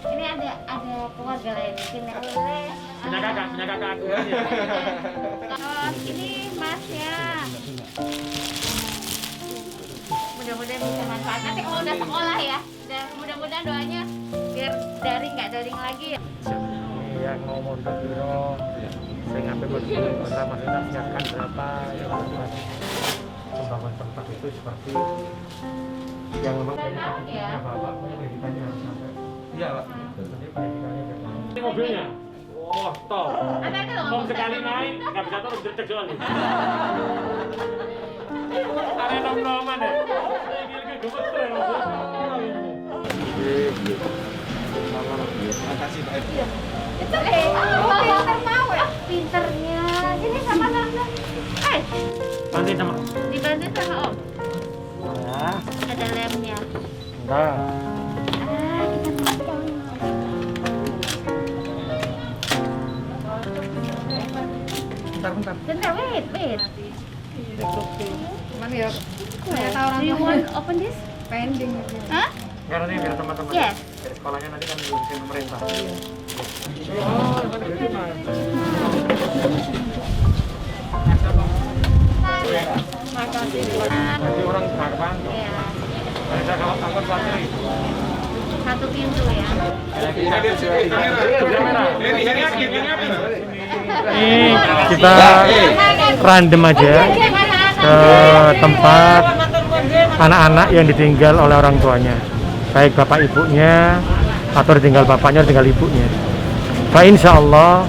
Ini ada keluarga lain punya oleh. Punya kakak aku. Oh, ini masnya. Mudah-mudahan bisa manfaat. Nanti kalau udah sekolah ya, dan mudah-mudahan doanya biar nggak daring lagi ya. Yang mau mondok biro, saya ngambil bersama bersama kita siapkan berapa yang buat membangun tempat itu seperti yang memang Ya. bapak pendidikannya harus sampai. Iya pak. Jadi pendidikannya ini mobilnya. Wah, top. Ada loh. Mau sekali naik, nggak bisa turun cek soalnya. Ada nongkrongan ya. Ini gemeter ya. Makasih Pak. Itu pinter mau ya. Pinternya. Ini sama Nana. Bantuin sama. Dibantu sama Om. Ya. Ada lemnya. Enggak. Kita makan. Bentar, wait. Cuman ya ternyata orang Do you tua want open this? pending gitu. Hah? Enggak nanti biar teman-teman. Yes. Dari sekolahnya nanti kan diurusin pemerintah. Makasih. Jadi orang harapan. Iya. Ada kalau angkot santri. Satu pintu ya. Ini kita random aja ke tempat anak-anak yang ditinggal oleh orang tuanya, baik bapak ibunya atau ditinggal bapaknya, ditinggal ibunya. Pak, insya Allah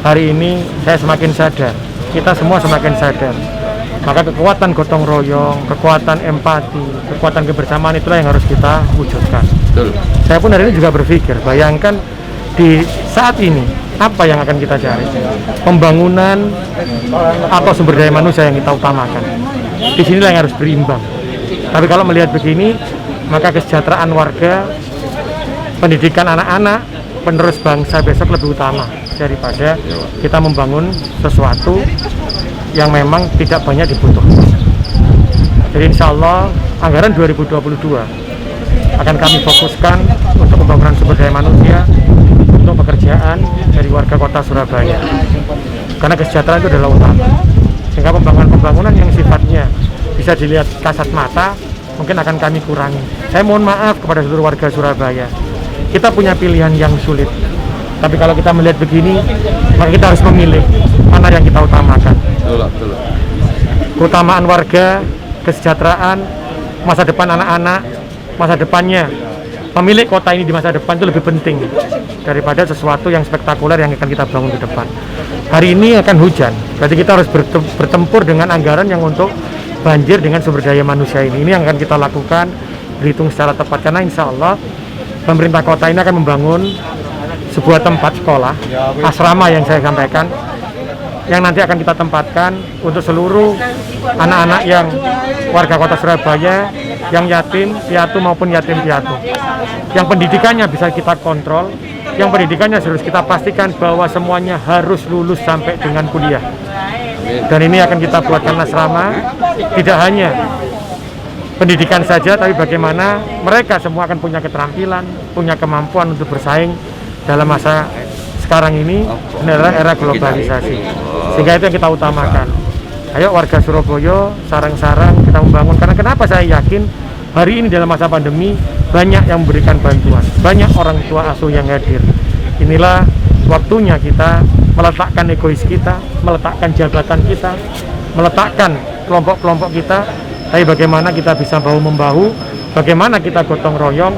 hari ini saya semakin sadar, kita semua semakin sadar. Maka kekuatan gotong royong, kekuatan empati, kekuatan kebersamaan itulah yang harus kita wujudkan. Betul. Saya pun hari ini juga berpikir, bayangkan di saat ini apa yang akan kita cari? Pembangunan atau sumber daya manusia yang kita utamakan. Di sinilah yang harus berimbang. Tapi kalau melihat begini, maka kesejahteraan warga, pendidikan anak-anak, penerus bangsa besok lebih utama daripada kita membangun sesuatu yang memang tidak banyak dibutuhkan. Jadi insya Allah anggaran 2022 akan kami fokuskan untuk pembangunan sumber daya manusia, untuk pekerjaan dari warga kota Surabaya. Karena kesejahteraan itu adalah utama. Sehingga pembangunan yang sifatnya bisa dilihat kasat mata mungkin akan kami kurangi. Saya mohon maaf kepada seluruh warga Surabaya. Kita punya pilihan yang sulit. Tapi kalau kita melihat begini, maka kita harus memilih mana yang kita utamakan. Betul. Keutamaan warga, kesejahteraan, masa depan anak-anak, masa depannya pemilik kota ini di masa depan itu lebih penting daripada sesuatu yang spektakuler yang akan kita bangun di depan. Hari ini akan hujan, berarti kita harus bertempur dengan anggaran yang untuk banjir dengan sumber daya manusia ini. Ini yang akan kita lakukan, berhitung secara tepat, karena insya Allah pemerintah kota ini akan membangun sebuah tempat sekolah, asrama yang saya sampaikan, yang nanti akan kita tempatkan untuk seluruh anak-anak yang warga kota Surabaya yang yatim piatu maupun yatim piatu, yang pendidikannya bisa kita kontrol, yang pendidikannya harus kita pastikan bahwa semuanya harus lulus sampai dengan kuliah. Dan ini akan kita buatkan asrama, tidak hanya pendidikan saja, tapi bagaimana mereka semua akan punya keterampilan, punya kemampuan untuk bersaing dalam masa sekarang ini, adalah era globalisasi. Sehingga itu yang kita utamakan. Ayo warga Surabaya, sarang-sarang kita membangun. Karena kenapa saya yakin hari ini dalam masa pandemi banyak yang memberikan bantuan, banyak orang tua asuh yang hadir. Inilah waktunya kita meletakkan egois kita, meletakkan jabatan kita, meletakkan kelompok-kelompok kita, tapi bagaimana kita bisa bahu-membahu, bagaimana kita gotong royong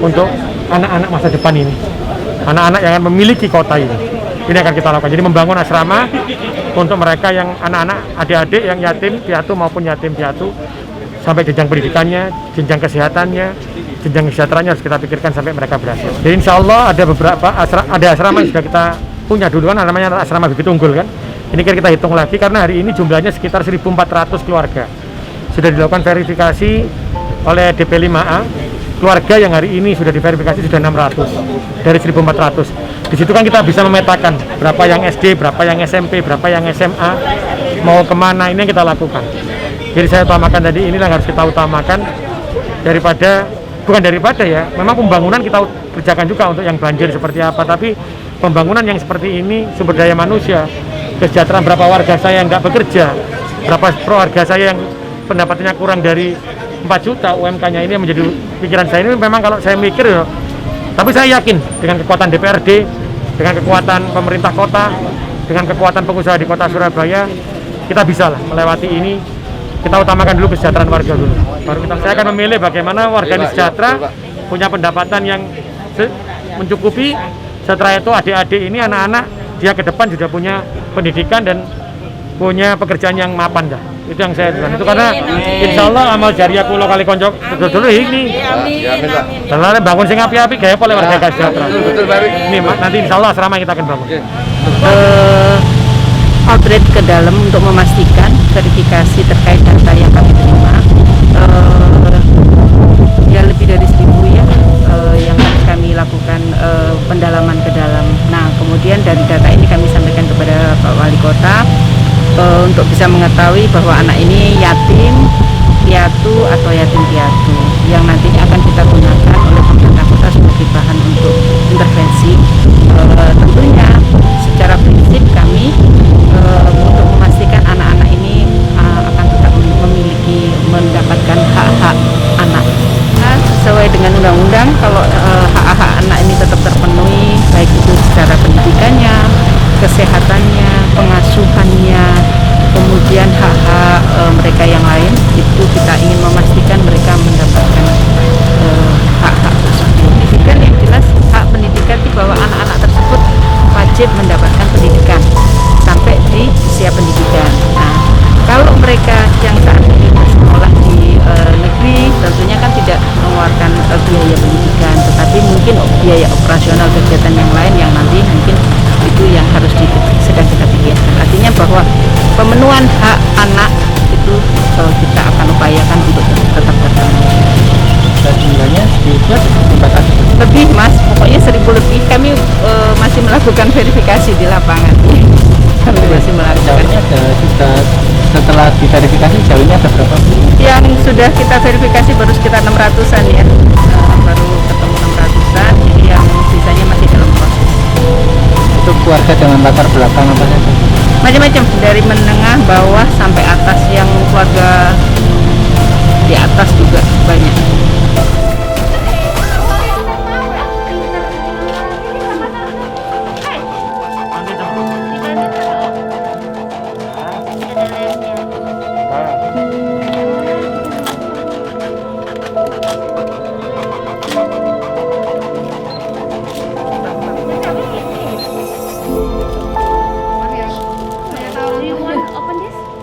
untuk anak-anak masa depan ini, anak-anak yang akan memiliki kota ini. Ini akan kita lakukan. Jadi membangun asrama untuk mereka yang anak-anak, adik-adik yang yatim piatu maupun yatim piatu, sampai jenjang pendidikannya, jenjang kesehatannya, jenjang kesejahteraannya harus kita pikirkan sampai mereka berhasil. Jadi insya Allah ada beberapa asrama yang sudah kita punya dulu kan, namanya asrama Bibit Unggul kan. Ini kita hitung lagi karena hari ini jumlahnya sekitar 1.400 keluarga. Sudah dilakukan verifikasi oleh DP5A. Keluarga yang hari ini sudah diverifikasi sudah 600 dari 1.400. Di situ kan kita bisa memetakan berapa yang SD, berapa yang SMP, berapa yang SMA, mau kemana, ini yang kita lakukan. Jadi saya utamakan tadi, inilah yang harus kita utamakan daripada bukan daripada ya, memang pembangunan kita kerjakan juga untuk yang banjir seperti apa, tapi pembangunan yang seperti ini sumber daya manusia, kesejahteraan berapa warga saya yang nggak bekerja, berapa warga saya yang pendapatannya kurang dari 4 juta UMK-nya, ini yang menjadi pikiran saya. Ini memang kalau saya mikir ya, tapi saya yakin dengan kekuatan DPRD, dengan kekuatan pemerintah kota, dengan kekuatan pengusaha di kota Surabaya, kita bisa lah melewati ini. Kita utamakan dulu kesejahteraan warga dulu. Baru saya akan memilih bagaimana warga ini sejahtera, punya pendapatan yang mencukupi. Setelah itu adik-adik ini, anak-anak, dia ke depan sudah punya pendidikan dan punya pekerjaan yang mapan dah. Itu yang saya bilang. Itu karena insya Allah amal jariah kula kali konco dulu ini. Setelah bangun sing api-api gaya oleh warga sejahtera. Ini nanti insya Allah asrama kita akan bangun. Outreach ke dalam untuk memastikan verifikasi terkait data yang kami terima. Ya lebih dari 1.000 ya yang kami lakukan pendalaman ke dalam. Nah kemudian dari data ini kami sampaikan kepada Pak Wali Kota untuk bisa mengetahui bahwa anak ini yatim piatu atau yatim piatu yang nantinya akan kita gunakan oleh pemerintah kota sebagai bahan untuk intervensi. Tentunya secara prinsip kami untuk memastikan anak-anak ini akan tetap mendapatkan hak-hak anak. Nah, sesuai dengan undang-undang, kalau hak-hak anak ini tetap terpenuhi, baik itu secara pendidikannya, kesehatannya, pengasuhannya, kemudian hak-hak mereka yang lain, itu kita ingin memastikan mereka mendapatkan hak-hak tersebut. Pendidikan yang jelas, hak pendidikan di bawah anak-anak tersebut wajib mendapatkan pendidikan sampai di usia pendidikan. Nah, kalau mereka yang saat ini bersekolah di negeri, tentunya kan tidak mengeluarkan biaya pendidikan, tetapi mungkin biaya operasional kegiatan yang lain yang nanti mungkin itu yang harus sedang kita pikirkan. Artinya bahwa pemenuhan hak anak itu kita akan upayakan untuk tetap terpenuhi. Jumlahnya sedikit Lebih mas, pokoknya 1.000 lebih. Kami masih melakukan verifikasi di lapangan. Kami masih melakukan. Setelah diverifikasi jauhnya ada berapa? Yang sudah kita verifikasi baru sekitar 600-an ya. Baru ketemu 600-an, jadi yang sisanya masih dalam proses. Untuk keluarga dengan latar belakang apa saja? Macam-macam, dari menengah, bawah sampai atas. Yang keluarga di atas juga banyak.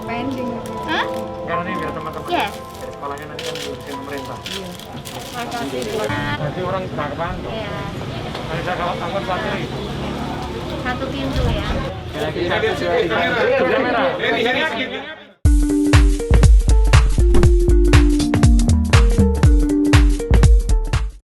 Pending. Hah? Karena ini biar teman-teman Yes. sekolahnya nanti kan diurusin pemerintah. Makasih. Nanti orang berapa? Iya. Nanti saya kalau angkot santri. 1 pintu ya. Kira-kira 1, 2, 3, 4, kamera.